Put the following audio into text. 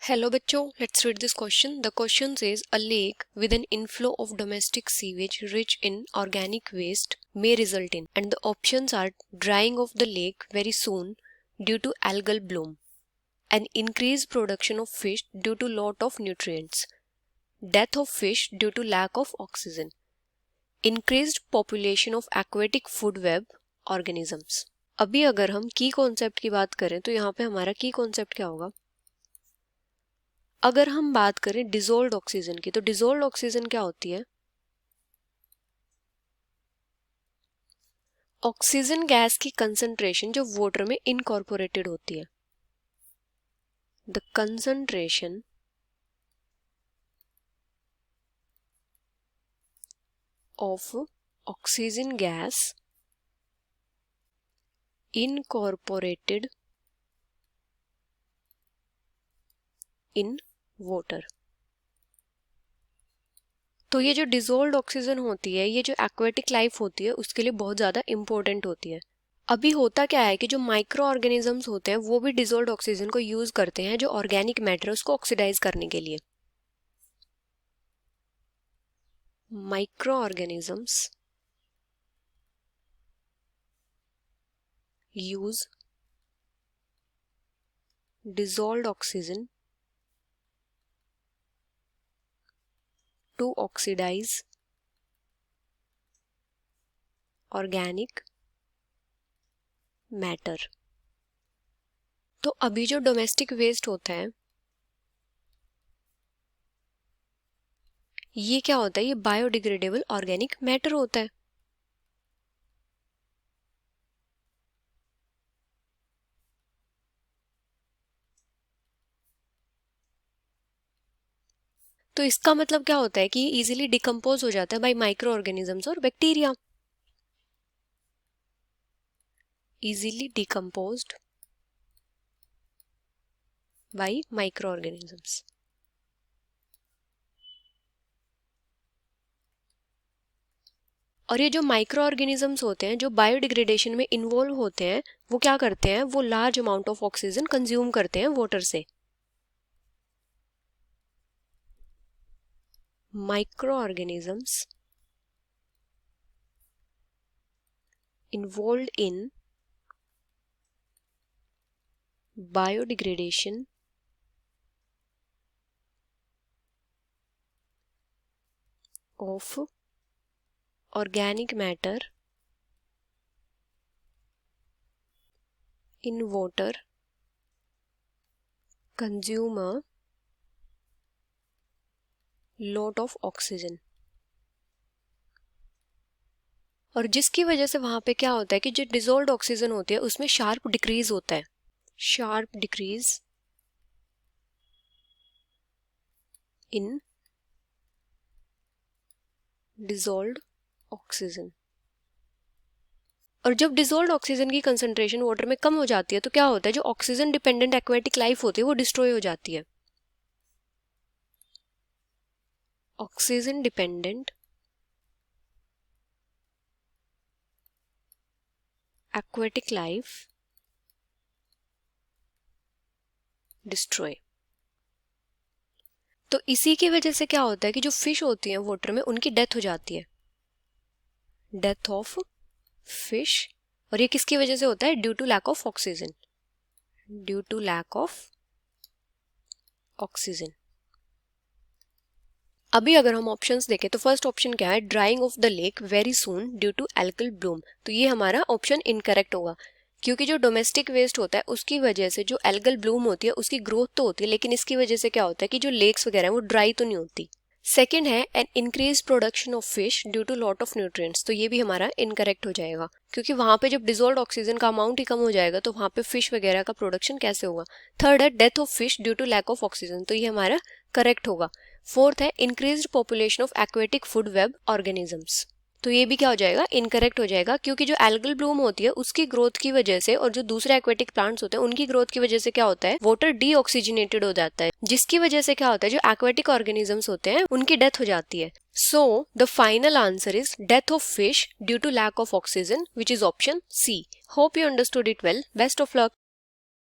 Hello बच्चों, let's read this question. The question says a lake with an inflow of domestic sewage rich in organic waste may result in, and the options are drying of the lake very soon due to algal bloom, an increased production of fish due to lot of nutrients, death of fish due to lack of oxygen, increased population of aquatic food web organisms. अभी अगर हम की concept की बात करें तो यहाँ पे हमारा की कॉन्सेप्ट क्या होगा? अगर हम बात करें डिसॉल्व्ड ऑक्सीजन की, तो डिसॉल्व्ड ऑक्सीजन क्या होती है? ऑक्सीजन गैस की कंसंट्रेशन जो वाटर में इनकॉर्पोरेटेड होती है. The concentration of oxygen gas incorporated in water. तो ये जो डिसॉल्व्ड ऑक्सीजन होती है, ये जो एक्वेटिक लाइफ होती है उसके लिए बहुत ज़्यादा इंपॉर्टेंट होती है. अभी होता क्या है कि जो माइक्रो ऑर्गेनिजम्स होते हैं वो भी डिसॉल्व्ड ऑक्सीजन को यूज करते हैं जो ऑर्गेनिक मैटर उसको ऑक्सीडाइज करने के लिए. Micro organisms use dissolved oxygen to oxidize organic matter. तो अभी जो डोमेस्टिक वेस्ट होता है ये क्या होता है? ये बायोडिग्रेडेबल ऑर्गेनिक मैटर होता है. तो इसका मतलब क्या होता है कि ये इजीली डिकम्पोज हो जाता है बाय माइक्रो ऑर्गेनिजम्स और bacteria. Easily decomposed bye micro organisms. और ये जो माइक्रो ऑर्गेनिजम्स होते हैं जो बायोडिग्रेडेशन में इन्वॉल्व होते हैं वो क्या करते हैं? वो large amount of oxygen consume करते हैं वाटर से. Microorganisms involved in biodegradation of organic matter in water consume a lot of oxygen. और जिसकी वजह से वहां पे क्या होता है कि जो डिसॉल्व्ड ऑक्सीजन होती है उसमें शार्प डिक्रीज होता है. Sharp decrease in dissolved oxygen. और जब डिसॉल्व्ड ऑक्सीजन की कंसंट्रेशन वाटर में कम हो जाती है तो क्या होता है? जो ऑक्सीजन डिपेंडेंट एक्वेटिक लाइफ होती है वो डिस्ट्रॉय हो जाती है. Oxygen dependent aquatic life destroy. तो इसी की वजह से क्या होता है कि जो फिश होती हैं वाटर में उनकी डेथ हो जाती है. Death of fish. और ये किसकी वजह से होता है? Due to lack of oxygen. Due to lack of oxygen. अभी अगर हम ऑप्शंस देखें तो फर्स्ट ऑप्शन क्या है? Drying of the lake very soon due to algal bloom. तो ये हमारा ऑप्शन इनकरेक्ट होगा क्योंकि जो डोमेस्टिक वेस्ट होता है उसकी वजह से जो एल्गल ब्लूम होती है उसकी ग्रोथ तो होती है लेकिन इसकी वजह से क्या होता है कि जो लेक्स वगैरह है वो ड्राई तो नहीं होती. सेकेंड है an increase production of fish due to lot of nutrients. तो ये भी हमारा इनकरेक्ट हो जाएगा क्योंकि वहां पे जब डिसॉल्व्ड ऑक्सीजन का अमाउंट ही कम हो जाएगा तो वहां पे फिश वगैरह का प्रोडक्शन कैसे होगा. थर्ड है death of fish due to lack of oxygen. तो ये हमारा करेक्ट होगा. फोर्थ है increased population of aquatic food web organisms. तो ये भी क्या हो जाएगा? इनकरेक्ट हो जाएगा क्योंकि जो एल्गल ब्लूम होती है उसकी ग्रोथ की वजह से और जो दूसरे एक्वेटिक प्लांट्स होते हैं उनकी ग्रोथ की वजह से क्या होता है? वाटर डीऑक्सीजनेटेड हो जाता है जिसकी वजह से क्या होता है? जो एक्वेटिक ऑर्गेनिजम्स होते हैं उनकी डेथ हो जाती है. So the final answer is death of fish due to lack of oxygen which is option C. Hope you understood it well. Best of luck.